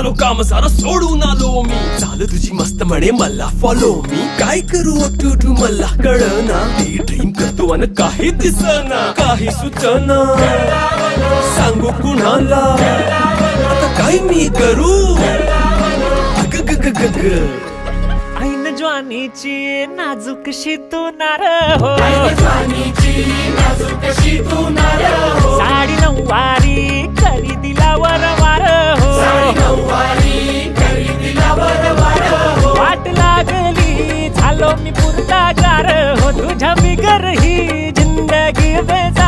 झालो काम सारं सोडून आलो मी. झालं तुझी मस्त म्हणे मला फॉलो मी. काय करू टू मला कळना. ड्रीम करतो अन काही दिसना. काही सुचना सांगू कुणाला. आता काय मी करू. अग ग ग ग ग. ऐन ज्वानीची नाजूकशी तू नार हो. साडी नऊवारी करी दिला वरवार हो. वाट लागली झालो मी पुरतागार हो. तुझ्या बिगर ही जिंदगी बेजार